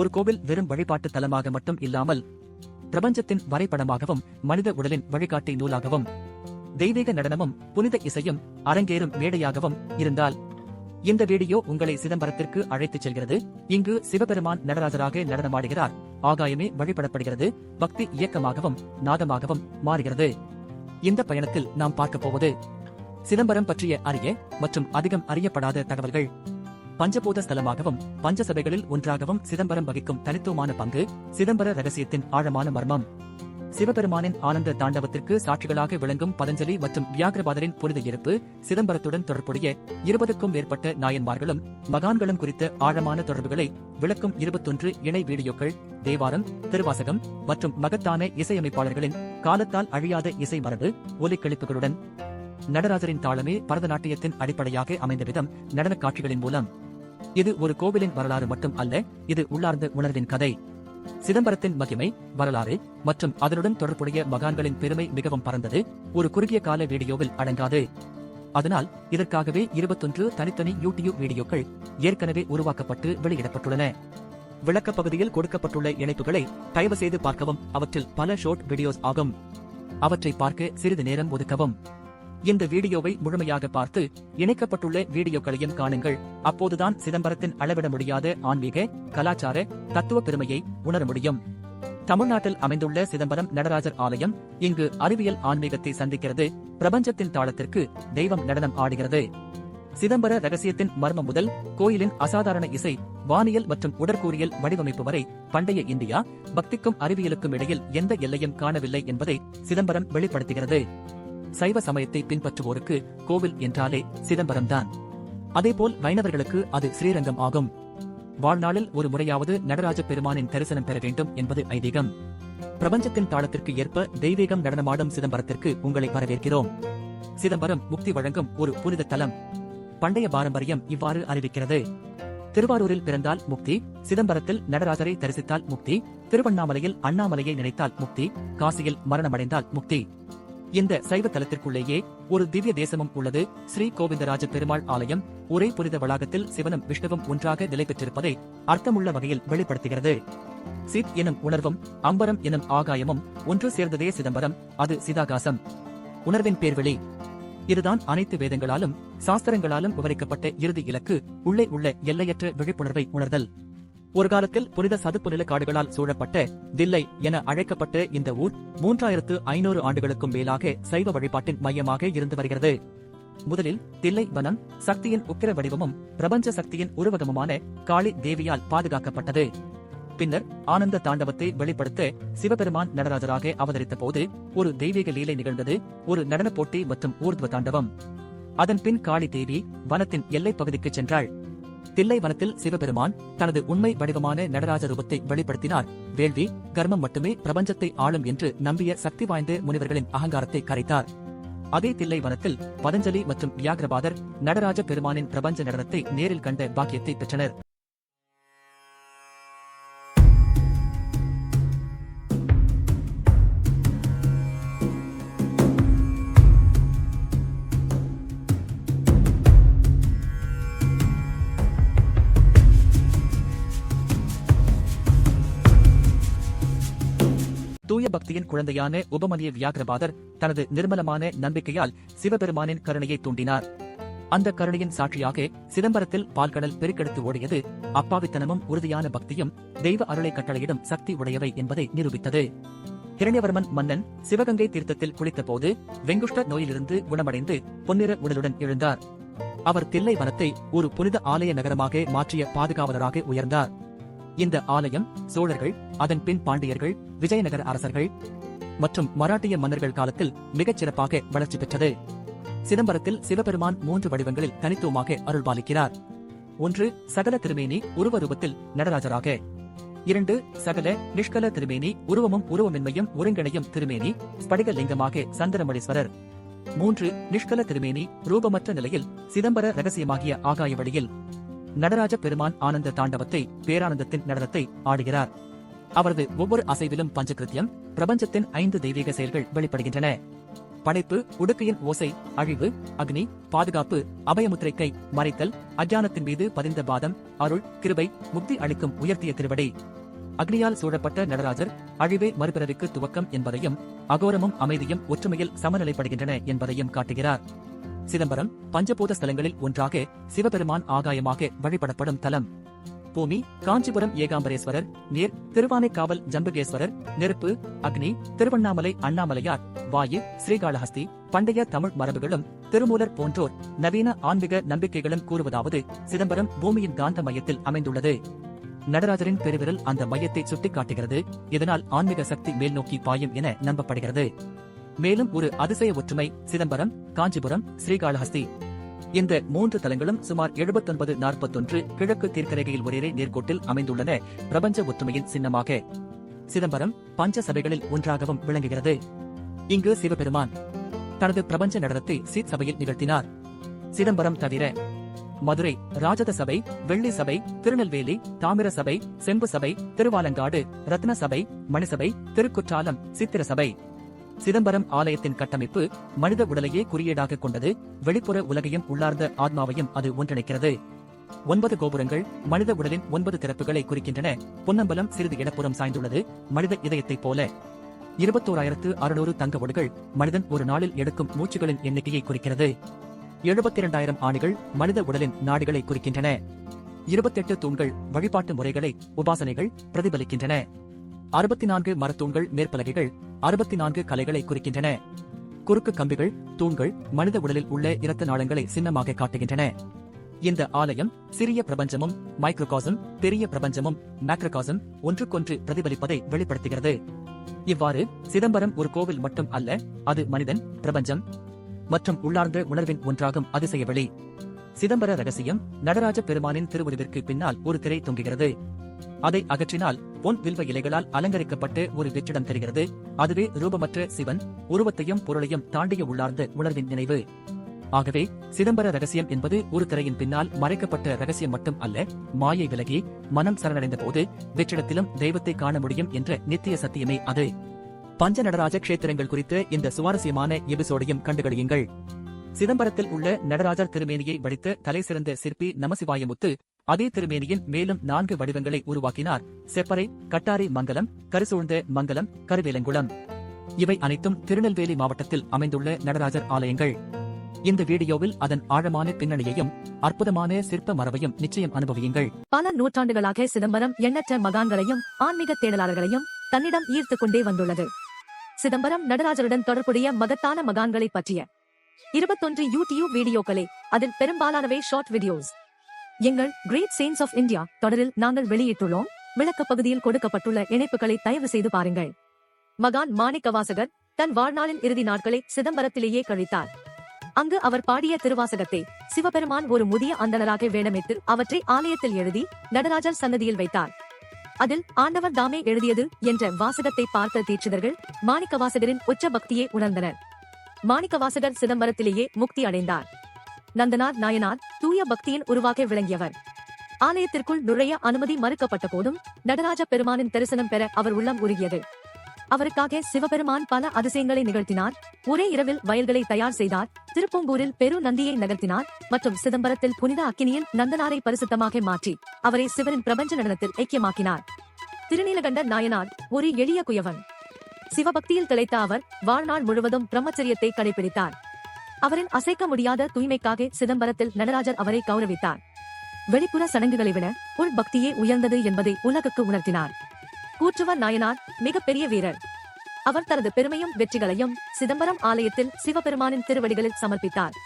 ஒரு கோவில் வெறும் வழிபாட்டு தலமாக மட்டும் இல்லாமல் பிரபஞ்சத்தின் வரைபடமாகவும் மனித உடலின் வழிகாட்டி நூலாகவும் தெய்வீக நடனமும் புனித இசையும் அரங்கேறும் மேடையாகவும் இருந்தால் இந்த வீடியோ உங்களை சிதம்பரத்திற்கு அழைத்துச் செல்கிறது. இங்கு சிவபெருமான் நடராஜராக நடனமாடுகிறார். ஆகாயமே வழிபடப்படுகிறது. பக்தி இயக்கமாகவும் நாதமாகவும் மாறுகிறது. இந்த பயணத்தில் நாம் பார்க்க போவது சிதம்பரம் பற்றிய அரிய மற்றும் அதிகம் அறியப்படாத தகவல்கள். பஞ்சபூத ஸ்தலமாகவும் பஞ்சசபைகளில் ஒன்றாகவும் சிதம்பரம் வகிக்கும் தனித்துவமான பங்கு, சிதம்பர ரகசியத்தின் ஆழமான மர்மம். சிவபெருமானின் ஆனந்த தாண்டவத்திற்கு சாட்சிகளாக விளங்கும் பதஞ்சலி மற்றும் வியாகிரபாதரின் புனித இருப்பு, சிதம்பரத்துடன் தொடர்புடைய 20க்கும் மேற்பட்ட நாயன்மார்களும் மகான்களும் குறித்த ஆழமான தொடர்புகளை விளக்கும் 21 இணை வீடியோக்கள், தேவாரம், திருவாசகம் மற்றும் மகத்தான இசையமைப்பாளர்களின் காலத்தால் அழியாத இசை மரபு ஒலிக்கெழுப்புகளுடன் நடராஜரின் தாளமே பரதநாட்டியத்தின் அடிப்படையாக அமைந்த விதம், நடனக் காட்சிகளின் மூலம். இது ஒரு கோவிலின் வரலாறு மட்டும் அல்ல, இது உள்ளார்ந்த உணர்வின் கதை. சிதம்பரத்தின் மகிமை, வரலாறு மற்றும் அதனுடன் தொடர்புடைய மகான்களின் பெருமை மிகவும் பரந்தது, ஒரு குறுகிய கால வீடியோவில் அடங்காது. அதனால் இதற்காகவே 21 தனித்தனி யூடியூப் வீடியோக்கள் ஏற்கனவே உருவாக்கப்பட்டு வெளியிடப்பட்டுள்ளன. விளக்கப் பகுதியில் கொடுக்கப்பட்டுள்ள இணைப்புகளை தயவு செய்து பார்க்கவும். அவற்றில் பல ஷார்ட் வீடியோஸ் ஆகும். அவற்றை பார்க்க சிறிது நேரம் ஒதுக்கவும். இந்த வீடியோவை முழுமையாக பார்த்து இணைக்கப்பட்டுள்ள வீடியோக்களையும் காணுங்கள். அப்போதுதான் சிதம்பரத்தின் அளவிட முடியாத ஆன்மீக, கலாச்சார, தத்துவ பெருமையை உணர முடியும். தமிழ்நாட்டில் அமைந்துள்ள சிதம்பரம் நடராஜர் ஆலயம் இங்கு அறிவியல் ஆன்மீகத்தை சந்திக்கிறது. பிரபஞ்சத்தின் தாளத்திற்கு தெய்வம் நடனம் ஆடுகிறது. சிதம்பர ரகசியத்தின் மர்மம் முதல் கோயிலின் அசாதாரண இசை, வானியல் மற்றும் உடற்கூறியல் வடிவமைப்பு வரை பண்டைய இந்தியா, பக்திக்கும் அறிவியலுக்கும் இடையில் எந்த எல்லையும் காணவில்லை என்பதை சிதம்பரம் வெளிப்படுத்துகிறது. சைவ சமயத்தை பின்பற்றுவோருக்கு கோவில் என்றாலே சிதம்பரம்தான். அதேபோல் வைணவர்களுக்கு அது ஸ்ரீரங்கம் ஆகும். வாழ்நாளில் ஒரு முறையாவது நடராஜ பெருமானின் தரிசனம் பெற வேண்டும் என்பது ஐதீகம். பிரபஞ்சத்தின் தாளத்திற்கு ஏற்ப தெய்வீகம் நடனமாடும் சிதம்பரத்திற்கு உங்களை வரவேற்கிறோம். சிதம்பரம் முக்தி வழங்கும் ஒரு புனித தலம். பண்டைய பாரம்பரியம் இவ்வாறு அறிவிக்கிறது: திருவாரூரில் பிறந்தால் முக்தி, சிதம்பரத்தில் நடராஜரை தரிசித்தால் முக்தி, திருவண்ணாமலையில் அண்ணாமலையை நினைத்தால் முக்தி, காசியில் மரணமடைந்தால் முக்தி. இந்த சைவ தலத்திற்குள்ளேயே ஒரு திவ்ய தேசமும் உள்ளது. ஸ்ரீ கோவிந்தராஜ பெருமாள் ஆலயம் ஒரே புனித வளாகத்தில் சிவனும் விஷ்ணுவும் ஒன்றாக நிலை பெற்றிருப்பதை அர்த்தமுள்ள வகையில் வெளிப்படுத்துகிறது. சித் எனும் உணர்வும் அம்பரம் எனும் ஆகாயமும் ஒன்று சேர்ந்ததே சிதம்பரம். அது சிதாகாசம், உணர்வின் பேர்வெளி. இதுதான் அனைத்து வேதங்களாலும் சாஸ்திரங்களாலும் விவரிக்கப்பட்ட இறுதி இலக்கு, உள்ளே உள்ள எல்லையற்ற விழிப்புணர்வை உணர்தல். ஒரு காலத்தில் புனித சதுப்பு நில காடுகளால் சூழப்பட்ட தில்லை என அழைக்கப்பட்ட இந்த ஊர் 3500 ஆண்டுகளுக்கும் மேலாக சைவ வழிபாட்டின் மையமாக இருந்து வருகிறது. முதலில் தில்லை வனம் சக்தியின் உக்கிர வடிவமும் பிரபஞ்ச சக்தியின் உருவகமுமான காளி தேவியால் பாதுகாக்கப்பட்டது. பின்னர் ஆனந்த தாண்டவத்தை வெளிப்படுத்த சிவபெருமான் நடராஜராக அவதரித்த போது ஒரு தெய்வீக லீலை நிகழ்ந்தது, ஒரு நடன போட்டி மற்றும் ஊர்த்வ தாண்டவம். அதன் பின் காளி தேவி வனத்தின் எல்லைப் பகுதிக்கு சென்றாள். தில்லை வனத்தில் சிவபெருமான் தனது உண்மை வடிவமான நடராஜ ரூபத்தை வெளிப்படுத்தினார். வேள்வி, கர்மம் மட்டுமே பிரபஞ்சத்தை ஆளும் என்று நம்பிய சக்தி வாய்ந்த முனிவர்களின் அகங்காரத்தை கரைத்தார். அதே தில்லை வனத்தில் பதஞ்சலி மற்றும் வியாகிரபாதர் நடராஜ பெருமானின் பிரபஞ்ச நடனத்தை நேரில் கண்ட பாக்கியத்தை பெற்றனர். தூய பக்தியின் குழந்தையான உபமனிய வியாகிரபாதர் தனது நிர்மலமான நம்பிக்கையால் சிவபெருமானின் கருணையை தூண்டினார். அந்த கருணையின் சாட்சியாக சிதம்பரத்தில் பால்கடல் பெருக்கெடுத்து ஓடியது. அப்பாவித்தனமும் உறுதியான பக்தியும் தெய்வ அருளை கட்டளையிடும் சக்தி உடையவை என்பதை நிரூபித்தது. ஹிரண்யவர்மன் மன்னன் சிவகங்கை தீர்த்தத்தில் குளித்த போது வெங்குஷ்ட நோயிலிருந்து குணமடைந்து பொன்னிற உடலுடன் எழுந்தார். அவர் தில்லை வனத்தை ஒரு புனித ஆலய நகரமாக மாற்றிய பாதுகாவலராக உயர்ந்தார். இந்த ஆலயம் சோழர்கள், அதன் பின் பாண்டியர்கள், விஜயநகர அரசர்கள் மற்றும் மராட்டிய மன்னர்கள் காலத்தில் மிகச் சிறப்பாக வளர்ச்சி பெற்றது. சிதம்பரத்தில் சிவபெருமான் 3 வடிவங்களில் தனித்துவமாக அருள்பாலிக்கிறார். 1. சகல திருமேனி உருவரூபத்தில் நடராஜராக. 2. சகல நிஷ்கல திருமேனி உருவமும் உருவமின்மையும் ஒருங்கிணையும் திருமேனி ஸ்படிக லிங்கமாக சந்திரமணீஸ்வரர். 3. நிஷ்கல திருமேனி ரூபமற்ற நிலையில் சிதம்பர ரகசியமாகிய ஆகாய வழியில் நடராஜ பெருமான் ஆனந்த தாண்டவத்தை, பேரானந்தத்தின் நடனத்தை ஆடுகிறார். அவரது ஒவ்வொரு அசைவிலும் பஞ்சகிருத்தியம், பிரபஞ்சத்தின் 5 தெய்வீக செயல்கள் வெளிப்படுகின்றன. படைப்பு, உடுக்கையின் ஓசை, அழிவு, அக்னி, பாதுகாப்பு, அபயமுத்திரைக்கை, மறைத்தல், அஜானத்தின் மீது பதிந்த பாதம், அருள், கிருபை, முக்தி அளிக்கும் உயர்த்திய திருவடி. அக்னியால் சூழப்பட்ட நடராஜர் அழிவே மறுபிறவிக்கு துவக்கம் என்பதையும் அகோரமும் அமைதியும் ஒற்றுமையில் சமநிலைப்படுகின்றன என்பதையும் காட்டுகிறார். சிதம்பரம் பஞ்சபூத ஸ்தலங்களில் ஒன்றாக சிவபெருமான் ஆகாயமாக வழிபடப்படும் தலம். பூமி காஞ்சிபுரம் ஏகாம்பரேஸ்வரர், நீர் திருவானைக்காவல் ஜம்புகேஸ்வரர், நெருப்பு அக்னி திருவண்ணாமலை அண்ணாமலையார், வாயு ஸ்ரீகாளஹஸ்தி. பண்டைய தமிழ் மரபுகளும் திருமூலர் போன்றோர் நவீன ஆன்மீக நம்பிக்கைகளும் கூறுவதாவது சிதம்பரம் பூமியின் காந்த மையத்தில் அமைந்துள்ளது. நடராஜரின் பெருவிரல் அந்த மையத்தை சுட்டிக்காட்டுகிறது. இதனால் ஆன்மீக சக்தி மேல் நோக்கி பாயும் என நம்பப்படுகிறது. மேலும் ஒரு அதிசய ஒற்றுமை சிதம்பரம், காஞ்சிபுரம், ஸ்ரீகாளஹஸ்தி. இந்த 3 தலங்களும் சுமார் 79-41 கிழக்கு தீர்க்கரேகையில் ஒரே நேர்கோட்டில் அமைந்துள்ளன. பிரபஞ்ச ஒற்றுமையின் சின்னமாக சிதம்பரம் பஞ்ச சபைகளில் ஒன்றாகவும் விளங்குகிறது. இங்கு சிவபெருமான் தனது பிரபஞ்ச நடனத்தை சீத் சபையில் நிகழ்த்தினார். சிதம்பரம் தவிர மதுரை ராஜத சபை, வெள்ளி சபை, திருநெல்வேலி தாமிர சபை, செம்பு சபை, திருவாலங்காடு ரத்ன சபை, மணிசபை, திருக்குற்றாலம் சித்திர சபை. சிதம்பரம் ஆலயத்தின் கட்டமைப்பு மனித உடலையே குறியீடாக கொண்டது. வெளிப்புற உலகையும் உள்ளார்ந்த ஆத்மாவையும் அது ஒன்றிணைக்கிறது. 9 கோபுரங்கள் மனித உடலின் 9 திறப்புகளை குறிக்கின்றன. பொன்னம்பலம் சிறிது இடப்புறம் சாய்ந்துள்ளது, மனித இதயத்தைப் போல. 21,600 தங்க ஓடுகள் மனிதன் ஒரு நாளில் எடுக்கும் மூச்சுகளின் எண்ணிக்கையை குறிக்கிறது. 72,000 ஆணிகள் மனித உடலின் நாடிகளை குறிக்கின்றன. 28 தூண்கள் வழிபாட்டு முறைகளை, உபாசனைகள் பிரதிபலிக்கின்றன. 64 மரத்தூண்கள் மேற்பலகைகள் 64 கலைகளை குறிக்கின்றன. குறுக்கு கம்பிகள், தூண்கள் மனித உடலில் உள்ள இரத்த நாளங்களை சின்னமாக காட்டுகின்றன. இந்த ஆலயம் சிறிய பிரபஞ்சமும் மைக்ரோகாசம், பெரிய பிரபஞ்சமும் மேக்ரோகாசம் ஒன்றுக்கொன்று பிரதிபலிப்பதை வெளிப்படுத்துகிறது. இவ்வாறு சிதம்பரம் ஒரு கோவில் மட்டும் அல்ல, அது மனிதன், பிரபஞ்சம் மற்றும் உள்ளார்ந்த உணர்வின் ஒன்றாகும் அதிசய வெளி. சிதம்பர ரகசியம். நடராஜ பெருமானின் திருவுருவிற்கு பின்னால் ஒரு திரை தொங்குகிறது. அதை அகற்றினால் பொன் வில்வ இலைகளால் அலங்கரிக்கப்பட்டு ஒரு வெற்றிடம் தெரிகிறது. அதுவே ரூபமற்ற சிவன், உருவத்தையும் பொருளையும் தாண்டிய உள்ளார்ந்த உணர்வின் நினைவு. ஆகவே சிதம்பர ரகசியம் என்பது ஒரு திரையின் பின்னால் மறைக்கப்பட்ட ரகசியம் மட்டும் அல்ல, மாயை விலகி மனம் சரணடைந்த போது வெற்றிடத்திலும் தெய்வத்தை காண முடியும் என்ற நித்திய சத்தியமே அது. பஞ்ச நடராஜ கஷேத்திரங்கள் குறித்த இந்த சுவாரஸ்யமான எபிசோடையும் கண்டுகளியுங்கள். சிதம்பரத்தில் உள்ள நடராஜர் திருமேனியை வடித்த தலை சிறந்த சிற்பி நமசிவாயமுத்து அதே திருமேனியின் மேலும் 4 வடிவங்களை உருவாக்கினார். செப்பறை, கட்டாரி மங்கலம், கருசூழ்ந்த மங்கலம், கருவேலங்குளம். இவை அனைத்தும் திருநெல்வேலி மாவட்டத்தில் அமைந்துள்ள நடராஜர் ஆலயங்கள். இந்த வீடியோவில் அதன் ஆழமான பின்னணியையும் அற்புதமான சிற்ப மரபையும் நிச்சயம் அனுபவியுங்கள். பல நூற்றாண்டுகளாக சிதம்பரம் எண்ணற்ற மகான்களையும் ஆன்மீக தேடலாளர்களையும் தன்னிடம் ஈர்த்துக் கொண்டே வந்துள்ளது. சிதம்பரம் நடராஜருடன் தொடர்புடைய மகத்தான மகான்களை பற்றிய 21 யூடியூப் வீடியோக்களே, அதில் பெரும்பாலானவை ஷார்ட் வீடியோஸ். எங்கள் கிரேட் செயின்ஸ் ஆஃப் இந்தியா தொடரில் நாங்கள் வெளியிட்டுள்ளோம். விளக்க பகுதியில் கொடுக்கப்பட்டுள்ள இணைப்புகளை தயவு செய்து பாருங்கள். மகான் மாணிக்கவாசகர் தன் வாழ்நாளின் இறுதி நாட்களை சிதம்பரத்திலேயே கழித்தார். அங்கு அவர் பாடிய திருவாசகத்தை சிவபெருமான் ஒரு முதிய அந்தணராக வேடமிட்டு அவற்றை ஆலயத்தில் எழுதி நடராஜர் சன்னதியில் வைத்தார். அதில் ஆண்டவர் தாமே எழுதியது என்ற வாசகத்தை பார்த்த தீட்சிதர்கள் மாணிக்கவாசகரின் உச்ச பக்தியை உணர்ந்தனர். மாணிக்கவாசகர் சிதம்பரத்திலேயே முக்தி அடைந்தார். நந்தனார் நாயனார் தூய பக்தியின் உருவாக விளங்கியவர். ஆலயத்திற்குள் நுழைய அனுமதி மறுக்கப்பட்ட போதும் நடராஜ பெருமானின் தரிசனம் பெற அவர் உள்ளம் உருகியது. அவருக்காக சிவபெருமான் பல அதிசயங்களை நிகழ்த்தினார். ஒரே இரவில் வயல்களை தயார் செய்தார். திருப்பூம்பூரில் பெரு நந்தியை நகர்த்தினார் மற்றும் சிதம்பரத்தில் புனித அக்கினியில் நந்தனாரை பரிசுத்தமாக மாற்றி அவரை சிவனின் பிரபஞ்ச நடனத்தில் ஐக்கியமாக்கினார். திருநீலகண்ட நாயனார் ஒரு எளிய குயவன். சிவபக்தியில் திளைத்த அவர் வாழ்நாள் முழுவதும் பிரம்மச்சரியத்தை கடைபிடித்தார். அவரின் அசைக்க முடியாத தூய்மைக்காக சிதம்பரத்தில் நடராஜர் அவரை கௌரவித்தார். வெளிப்புற சடங்குகளை விட உள் பக்தியே உயர்ந்தது என்பதை உலகுக்கு உணர்த்தினார். கூற்றுவர் நாயனார் மிகப்பெரிய வீரர். அவர் தனது பெருமையும் வெற்றிகளையும் சிதம்பரம் ஆலயத்தில் சிவபெருமானின் திருவடிகளில் சமர்ப்பித்தார்.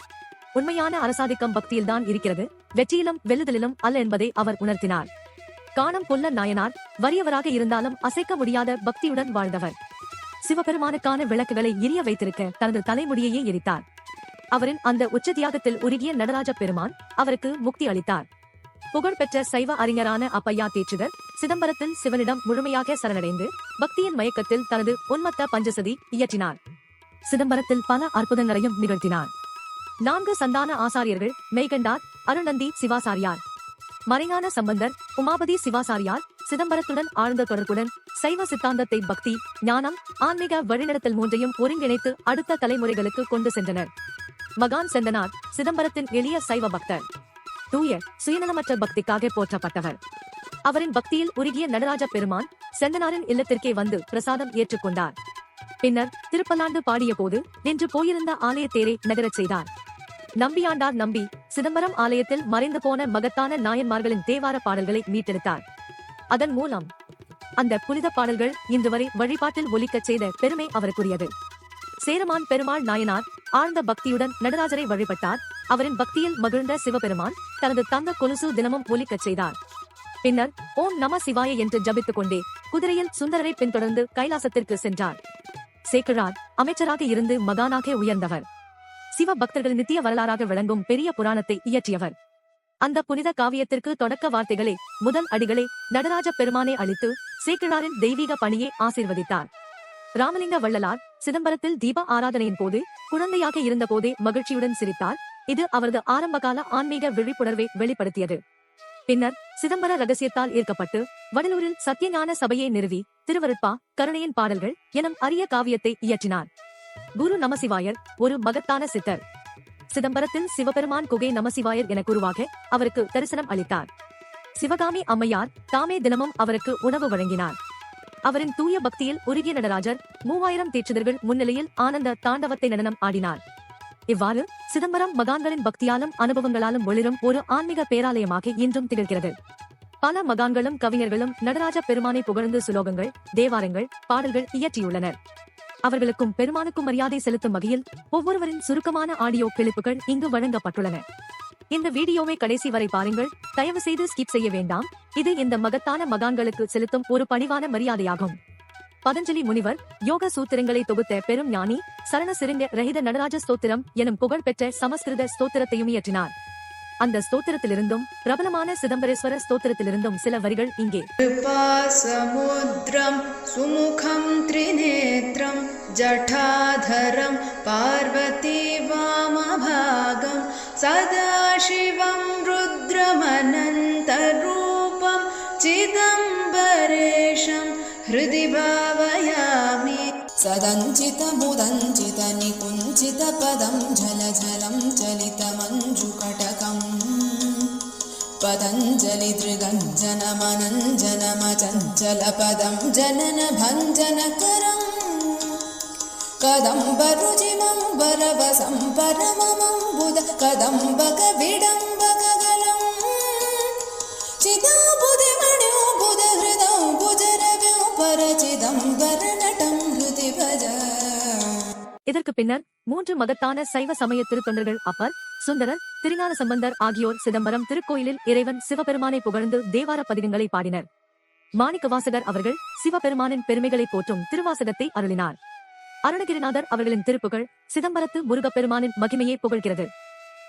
உண்மையான அரசாதிக்கம் பக்தியில்தான் இருக்கிறது, வெற்றியிலும் வெல்லுதலிலும் அல்ல என்பதை அவர் உணர்த்தினார். காணம் கொல்ல நாயனார் வறியவராக இருந்தாலும் அசைக்க முடியாத பக்தியுடன் வாழ்ந்தவர். சிவபெருமானுக்கான விளக்குகளை எரிய வைத்திருக்க தனது தலைமுடியையே எரித்தார். அவரின் அந்த உச்ச தியாகத்தில் உருகிய நடராஜ பெருமான் அவருக்கு முக்தி அளித்தார். புகழ்பெற்ற சைவ அறிஞரான அப்பையா தீட்சிதர் சிதம்பரத்தில் சிவனிடம் முழுமையாக சரணடைந்து பக்தியின் மயக்கத்தில் தனது உன்மத்த பஞ்சசதி இயற்றினார். சிதம்பரத்தில் பல அற்புதங்களையும் நிகழ்த்தினார். 4 சந்தான ஆசாரியர்கள் மெய்கண்டார், அருணந்தி, சிவாசாரியார். மறைஞான சம்பந்தர், உமாபதி சிவாசாரியார் சிதம்பரத்துடன் ஆழ்ந்த தொடர்புடன் சைவ சித்தாந்தத்தை பக்தி, ஞானம், ஆன்மீக வழிநடத்தல் மூன்றையும் ஒருங்கிணைத்து அடுத்த தலைமுறைகளுக்கு கொண்டு சென்றனர். மகான் செந்தனார் சிதம்பரத்தின் எளிய சைவ பக்தர். தூய சுயநலமற்ற பக்திக்காக போற்றப்பட்டவர். அவரின் பக்தியில் உருகிய நடராஜ பெருமான் செந்தனாரின் இல்லத்திற்கே வந்து பிரசாதம் ஏற்றுக்கொண்டார். பின்னர் திருப்பல்லாண்டு பாடிய போது நின்று போயிருந்த ஆலய தேரை நகரச் செய்தார். நம்பியாண்டார் நம்பி சிதம்பரம் ஆலயத்தில் மறைந்து போன மகத்தான நாயன்மார்களின் தேவார பாடல்களை மீட்டெடுத்தார். அதன் மூலம் அந்த புனித பாடல்கள் இன்று வரை வழிபாட்டில் ஒலிக்கச் செய்த பெருமை அவருக்குரியது. சேரமான் பெருமாள் நாயனார் ஆழ்ந்த பக்தியுடன் நடராஜரை வழிபட்டார். அவரின் பக்தியில் மகிழ்ந்த சிவபெருமான் தனது தங்க கொலுசு தினமும் ஒலிக்கச் செய்தார். பின்னர் ஓம் நம சிவாய என்று ஜபித்துக் கொண்டே குதிரையில் சுந்தரரை பின்தொடர்ந்து கைலாசத்திற்கு சென்றார். சேக்கிழார் அமைச்சராக இருந்து மகானாக உயர்ந்தவர். சிவ பக்தர்கள் நித்திய வரலாறாக விளங்கும் பெரிய புராணத்தை இயற்றியவர். அந்த புனித காவியத்திற்கு தொடக்க வார்த்தைகளை, முதல் அடிகளை நடராஜ பெருமானே அளித்து சேக்கிழாரின் தெய்வீக பணியை ஆசீர்வதித்தார். ராமலிங்க வள்ளலார் சிதம்பரத்தில் தீப ஆராதனையின் போது குழந்தையாக இருந்த போதே மகிழ்ச்சியுடன் சிரித்தார். இது அவரது ஆரம்பகால ஆன்மீக விழிப்புணர்வை வெளிப்படுத்தியது. பின்னர் சிதம்பர ரகசியத்தால் ஈர்க்கப்பட்டு வடலூரில் சத்தியஞான சபையை நிறுவி திருவருட்பா, கருணையின் பாடல்கள் எனும் அரிய காவியத்தை இயற்றினார். குரு நமசிவாயர் ஒரு மகத்தான சித்தர். சிதம்பரத்தில் சிவபெருமான் குகை நமசிவாயர் என குருவாக அவருக்கு தரிசனம் அளித்தார். சிவகாமி அம்மையார் தாமே தினமும் அவருக்கு உணவு வழங்கினார். அவரின் தூய பக்தியில் உருகிய நடராஜர் 3000 தீட்சிதர்கள் முன்னிலையில் ஆனந்த தாண்டவத்தை நடனம் ஆடினார். இவ்வாறு சிதம்பரம் மகான்களின் பக்தியாலும் அனுபவங்களாலும் ஒளிரும் ஒரு ஆன்மீக பேராலயமாக இன்றும் திகழ்கிறது. பல மகான்களும் கவிஞர்களும் நடராஜ பெருமானை புகழ்ந்து சுலோகங்கள், தேவாரங்கள், பாடல்கள் இயற்றியுள்ளனர். அவர்களுக்கும் பெருமானுக்கும் மரியாதை செலுத்தும் வகையில் ஒவ்வொருவரின் சுருக்கமான ஆடியோ கிளிப்புகள் இங்கு வழங்கப்பட்டுள்ளன. இந்த வீடியோவை கடைசி வரை பாருங்கள். தயவு செய்து ஸ்கிப் செய்ய வேண்டாம். இது இந்த மகத்தான மகான்களுக்கு செலுத்தும் ஒரு பணிவான மரியாதையாகும். பதஞ்சலி முனிவர் யோக சூத்திரங்களை தொகுத்த பெரும் ஞானி சரண சிருங்க ரஹித நடராஜ ஸ்தோத்திரம் எனும் புகழ்பெற்ற சமஸ்கிருத ஸ்தோத்திரத்தையும் இயற்றினார். அந்த ஸ்தோத்திரத்திலிருந்தும் பிரபலமான சிதம்பரேஸ்வர ஸ்தோத்திரத்திலிருந்தும் சில வரிகள் இங்கே. சமுத்ரம் சுமுகம் த்ரிநேத்ரம் ஜடாதரம் பார்வதி வாமபாகம் சதாசிவம் ருத்ரமனந்த ரூபம் சிதம்பரேஷம் ஹிருதி பாவயாமி. सदञ्चितमुदञ्चित निकुञ्चितपदं झलझलं चलितमञ्जुकटकम् पतञ्जलिदृगञ्जनमनञ्जनमचञ्चलपदं जननभञ्जनकरम् कदम्बरुचिमं वरवसं परममम्बुद कदम्बकविडम्बकगलम् चिदाबुधिमण्यो बुधहृदौ भुजरव्यो परचिदम्बरनटं हृदि भज. இதற்கு பின்னர் 3 மகத்தான சைவ சமய திருத்தொண்டர்கள் அப்பர், சுந்தரர், திருஞான சம்பந்தர் ஆகியோர் சிதம்பரம் திருக்கோயிலில் இறைவன் சிவபெருமானை புகழ்ந்து தேவார பதிகங்களை பாடினர். மாணிக்கவாசகர் அவர்கள் சிவபெருமானின் பெருமைகளை போற்றும் திருவாசகத்தை அருளினார். அருணகிரிநாதர் அவர்களின் திருப்புகழ் சிதம்பரத்து முருகப்பெருமானின் மகிமையை புகழ்கிறது.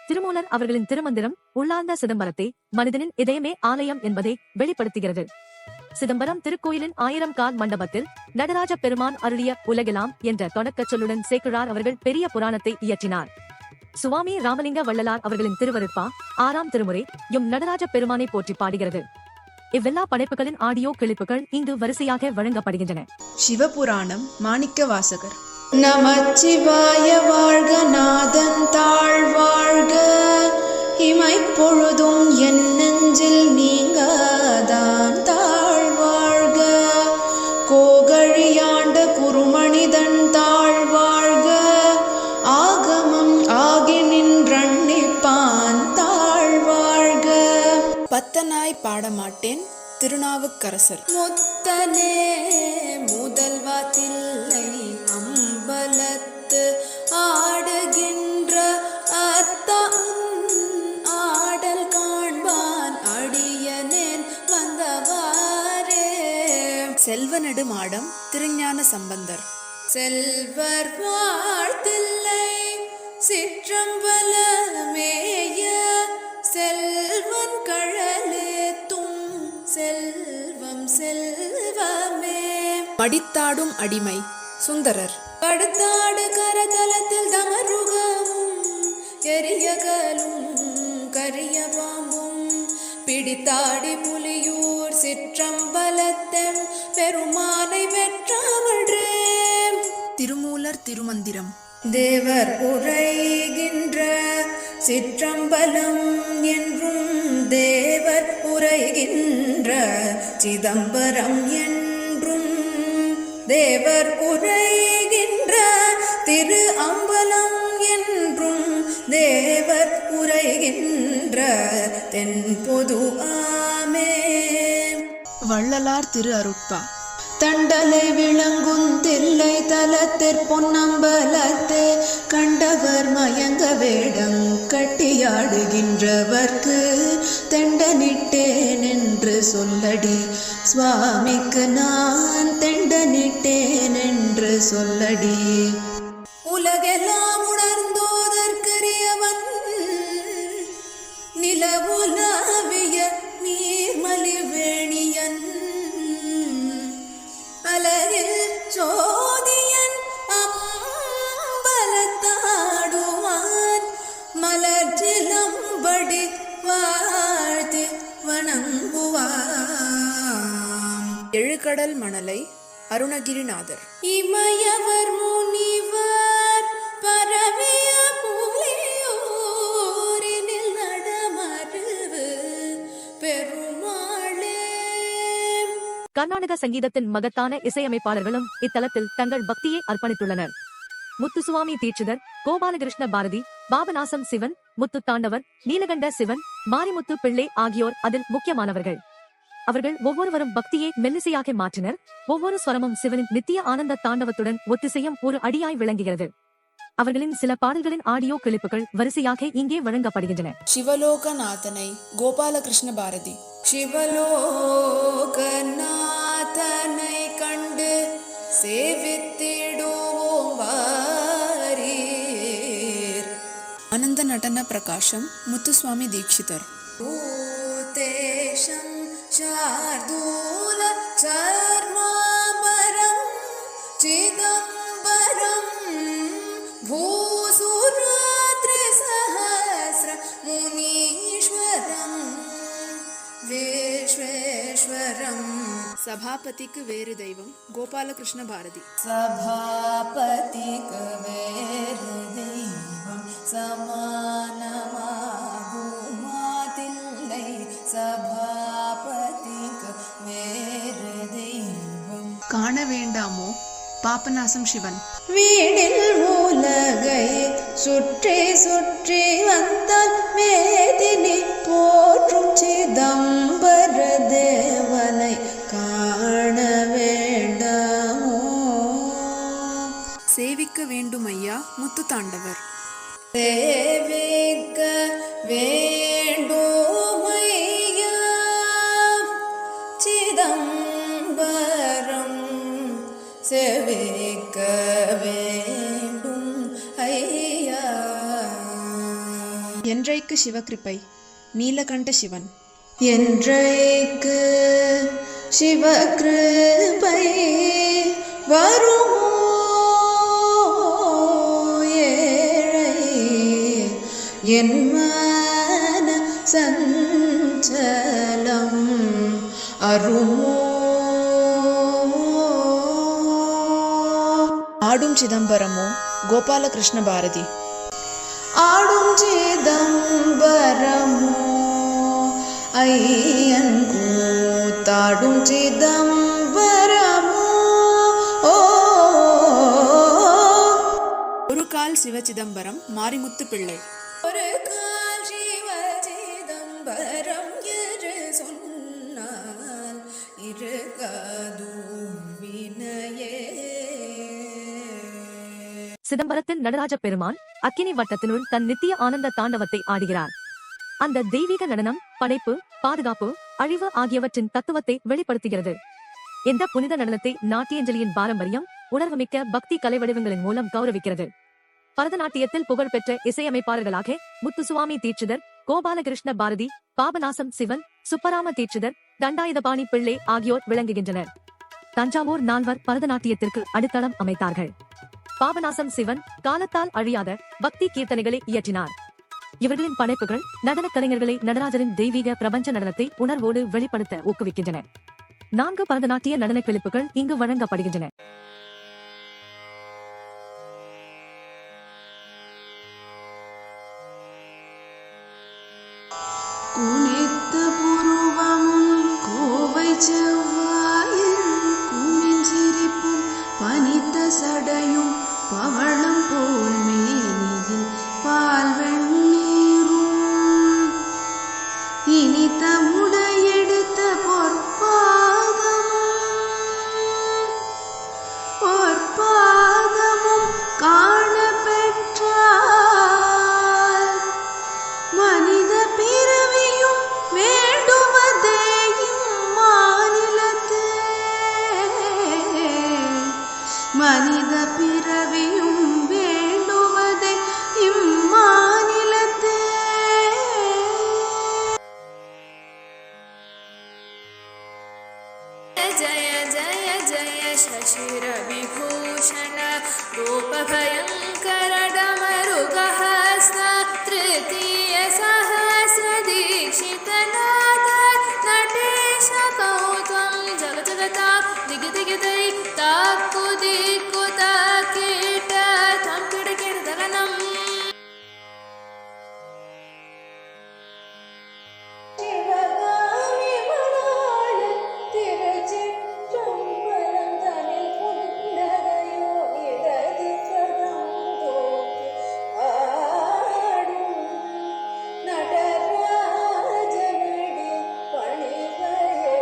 திருமூலர் அவர்களின் திருமந்திரம் உள்ளார்ந்த சிதம்பரத்தை மனிதனின் இதயமே ஆலயம் என்பதை வெளிப்படுத்துகிறது. சிதம்பரம் திருக்கோயிலின் 1000 கால் மண்டபத்தில் நடராஜ பெருமான் அருளிய உலகெலாம் என்ற தொடக்கச் சொல்லுடன் சேக்கிழார் அவர்கள் பெரிய புராணத்தை இயற்றினார். சுவாமி ராமலிங்க வள்ளலார் அவர்களின் திருவருட்பா 6ஆம் திருமுறை நடராஜ பெருமானை போற்றி பாடுகிறது. இவ்வெல்லா படைப்புகளின் ஆடியோ கிளிப்புகள் இங்கு வரிசையாக வழங்கப்படுகின்றன. சிவபுராணம் மாணிக்கவாசகர். நமச்சிவாய வாழ்க, நாதன் தாழ் வாழ்க, இமைப்பொழுதும் என் நெஞ்சில் நீங்காதான் தாழ் வாழ்க, கோகழியாண்ட குருமணிதன் தாழ் வாழ்க, ஆகமம் ஆகி நின்றன்னிப்பான் தாழ் வாழ்க. பத்தனாய் பாடமாட்டேன் திருநாவுக்கரசர். முத்தனே முதல்வா தில்லை அம்பலத்து ஆடுகின்ற அத்தான் ஆடல் காண்பான் அடியனேன் வந்தவாரே. செல்வநடு மாடம் திருஞான சம்பந்தர். செல்வர் வாழ்த்தில்லை சிற்றம்பலமேய செல்வன் கழலேத்தும் செல்வம் செல்வமே. மடித்தாடும் அடிமை சுந்தரர். படுத்தாடு கரதலத்தில் தமருகமும் எரியகலும் கரிய பாம்பும் பிடித்தாடி புலியூர் சிற்றம்பலத்தன் பெருமானை வெற்றாமன்றே. திருமூலர் திருமந்திரம். தேவர் உரைகின்ற சிற்றம்பலம் என்றும் தேவர் உரைகின்ற சிதம்பரம் என்றும் தேவர் உரைகின்ற திரு அம்பலம் என்றும் தேவர் உரைகின்ற தென்பொது ஆமே. வள்ளலார் திரு அருட்பா. தண்டலை விளங்கும் தில்லை தலத்திற் பொன்னம்பலத்தே கண்டவர் மயங்க வேடம் கட்டியாடுகின்றவர்க்கு தெண்டனிட்டேன் என்று சொல்லடி சுவாமிக்கு நான் தெண்டனிட்டேன் என்று சொல்லடி. உலகெல்லாம் உணர்ந்தோதற்கரியவன் நிலவுலாவிய நீர்மலிவேணியன் அலகில் சோதியன் அம்பலத்தாடுவான் மலர்ச்சிலம்படி வாழ்த்து வணங்குவான். எழுகடல் மணலை அருணகிரிநாதர். இமயவர் முனிவர் பரவிய புலியூரினில் நடமருவு பெருமாளே. கர்நாடக சங்கீதத்தின் மகத்தான இசையமைப்பாளர்களும் இத்தலத்தில் தங்கள் பக்தியை அர்ப்பணித்துள்ளனர். முத்துசுவாமி தீட்சிதர், கோபாலகிருஷ்ண பாரதி, பாபநாசம் சிவன், முத்து தாண்டவர், நீலகண்ட சிவன், மாரிமுத்து பிள்ளை ஆகியோர் அதில் முக்கியமானவர்கள். அவர்கள் ஒவ்வொருவரும் பக்தியை மெல்லிசையாக மாற்றினர். ஒவ்வொரு ஸ்வரமும் சிவனின் நித்திய ஆனந்த தாண்டவத்துடன் ஒத்திசையும் ஒரு அடியாய் விளங்குகிறது. அவர்களின் சில பாடல்களின் ஆடியோ கிளிப்புகள் வரிசையாக இங்கே வழங்கப்படுகின்றன. சிவலோகநாதனை கோபாலகிருஷ்ண பாரதி. சிவலோகநாதனை கண்டு சேவித்திடுவோம் வாரீர். ஆனந்த நடன பிரகாசம் முத்துசுவாமி தீட்சிதர். பூதேஷம் சார்தூல சர்மாபரம் சிதம்பரம் பூசுராத்ரிசஹஸ்ர முனீஸ்வரம் விஸ்வேஸ்வரம். சபாபதிக்கு வேறு தெய்வம் கோபாலகிருஷ்ண பாரதி. சபாபதிக்கு வேறு தெய்வம் சமானமாகுமாதில்லை. சபாபதிக்கு வேறு தெய்வம் காண வேண்டாமோ பாபநாசம் சிவன். வீடில் உலகை சுற்றி சுற்றி வந்தால் மேதினி போற்றும் சிதம்பர தேவனை காண வேண்டாமோ. சேவிக்க வேண்டுமையா முத்து தாண்டவர். சேவிக்க வேண்டுமையா சிதம்பரம் சேவிக்க வேண்டும் ஐயா. என்றைக்கு சிவகிருப்பை நீலகண்ட சிவன். என்றைக்கு சிவகிருபை வருமோ ஏழை என் மன சஞ்சலம் அருமோ. ஆடும் சிதம்பரமோ கோபாலகிருஷ்ண பாரதி. ஆடும் சிதம்பரமோ ஐயன் கூத்தாடும் சிதம்பரமோ. ஒரு கால் சிவ சிதம்பரம் மாரிமுத்து பிள்ளை. ஒரு கால் சிவ சிதம்பரம் என்று சொன்னால் இருக்காதும் வினையே. சிதம்பரத்தின் நடராஜ பெருமான் அக்கினி வட்டத்தினுள் தன் நித்திய ஆனந்த தாண்டவத்தை ஆடுகிறார். அந்த தெய்வீக நடனம் படைப்பு, பாதுகாப்பு, அழிவு ஆகியவற்றின் தத்துவத்தை வெளிப்படுத்துகிறது. இந்த புனித நடனத்தை நாட்டியஞ்சலியின் பாரம்பரியம், உணர்வுமிக்க பக்தி கலை வடிவங்களின் மூலம் கௌரவிக்கிறது. பரதநாட்டியத்தில் புகழ்பெற்ற இசையமைப்பாளர்களாக முத்துசுவாமி தீட்சிதர், கோபாலகிருஷ்ண பாரதி, பாபநாசம் சிவன், சுப்பராம தீட்சிதர், தண்டாயுதபாணி பிள்ளை ஆகியோர் விளங்குகின்றனர். தஞ்சாவூர் நால்வர் பரதநாட்டியத்திற்கு அடித்தளம் அமைத்தார்கள். பாபநாசம் சிவன் காலத்தால் அழியாத பக்தி கீர்த்தனைகளை இயற்றினார். இவர்களின் படைப்புகள் நடனக் கலைஞர்களை நடராஜரின் தெய்வீக பிரபஞ்ச நடனத்தை உணர்வோடு வெளிப்படுத்த ஊக்குவிக்கின்றன. 4 பரதநாட்டிய நடனக் கிளிப்புகள் இங்கு வழங்கப்படுகின்றன. குனித்த புருவமும் கோவை செவ்வாயில் குமிஞ்சிரிப்பும் பனித்த சடையும் பவளம் போல் மேனியில் பால் வெண்ணீரும் இனித்த உடையெடுத்த பொற்பாதமும் காண பெற்றால் மனித பிறவியும் வேண்டுவதே இம்மாநிலத்தே. மனித பிறவியும் வேண்டுவதே இம்மாநிலத்தே. जय जय जय शशिर विभूषण रूप भयंकर डमरुगहस्त तृतीय सहस्र दीक्षित नाथ नटेश कौत्वं जगजगता दिग दिग दै ताक्कु दिक्कु ताकीट तं किडकिडदगनम् சிவகாமி மணாள திருச்சிற்றம்பலம் தனில் புன்னகையோ இடது கரம் தோக்கி ஆடும் நடராஜனடி பணிவையே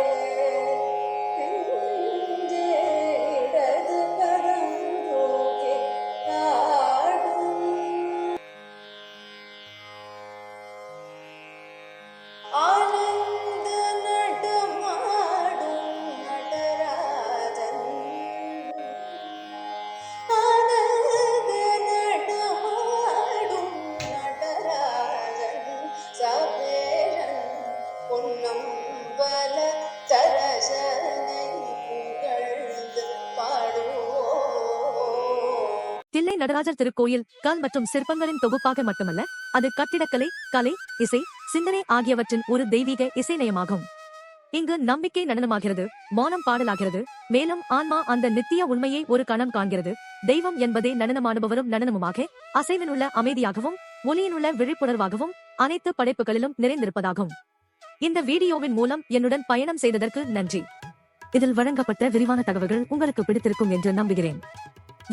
நெஞ்சே இடது கரம் தோக்கி ஆடும். ஆனந்த நடமாடும் நடராஜன் ஆனந்த நடமாடும் நடராஜன் சபேரன் பொன்னம்பல தரசனை புகழ்ந்து பாடுவோம். தில்லை நடராஜர் திருக்கோயில் கல் மற்றும் சிற்பங்களின் தொகுப்பாக மட்டுமல்ல, அது கட்டிடக்கலை, கலை, இசை, சிந்தனை ஆகியவற்றின் ஒரு தெய்வீக இசைநயமாகும். இங்கு நம்பிக்கை நடனமாகிறது, மௌனம் பாடலாகிறது, மேலும் ஆன்மா அந்த நித்திய உண்மையை ஒரு கணம் காண்கிறது. தெய்வம் என்பதே நடனமாடுபவரும் நடனமுமாக, அசைவினுள்ள அமைதியாகவும் ஒலியினுள்ள விழிப்புணர்வாகவும் அனைத்து படைப்புகளிலும் நிறைந்திருப்பதாகும். இந்த வீடியோவின் மூலம் என்னுடன் பயணம் செய்ததற்கு நன்றி. இதில் வழங்கப்பட்ட விரிவான தகவல்கள் உங்களுக்கு பிடித்திருக்கும் என்று நம்புகிறேன்.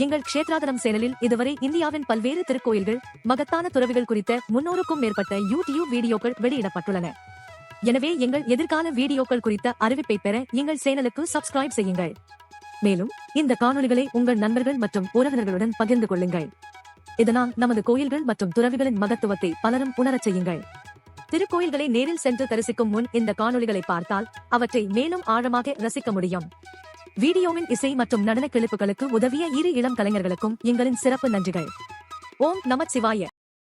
எங்கள் க்ஷேத்ராதனம் சேனலில் இதுவரை இந்தியாவின் பல்வேறு திருக்கோயில்கள், மகத்தான துறவிகள் குறித்த 300க்கும் மேற்பட்ட யூடியூப் வீடியோக்கள் வெளியிடப்பட்டுள்ளன. எனவே எங்கள் எதிர்கால வீடியோக்கள் குறித்த அறிவிப்பை பெற எங்கள் சேனலுக்கு சப்ஸ்கிரைப் செய்யுங்கள். மேலும் இந்த காணொளிகளை உங்கள் நண்பர்கள் மற்றும் உறவினர்களுடன் பகிர்ந்து கொள்ளுங்கள். இதனால் நமது கோயில்கள் மற்றும் துறவிகளின் மகத்துவத்தை பலரும் உணரச் செய்யுங்கள். திருக்கோயில்களை நேரில் சென்று தரிசிக்கும் முன் இந்த காணொளிகளை பார்த்தால் அவற்றை மேலும் ஆழமாக ரசிக்க முடியும். வீடியோவின் இசை மற்றும் நடன கிளிப்புகளுக்கு உதவிய 2 இளம் கலைஞர்களுக்கும் எங்களின் சிறப்பு நன்றிகள். ஓம் நமச்சிவாய.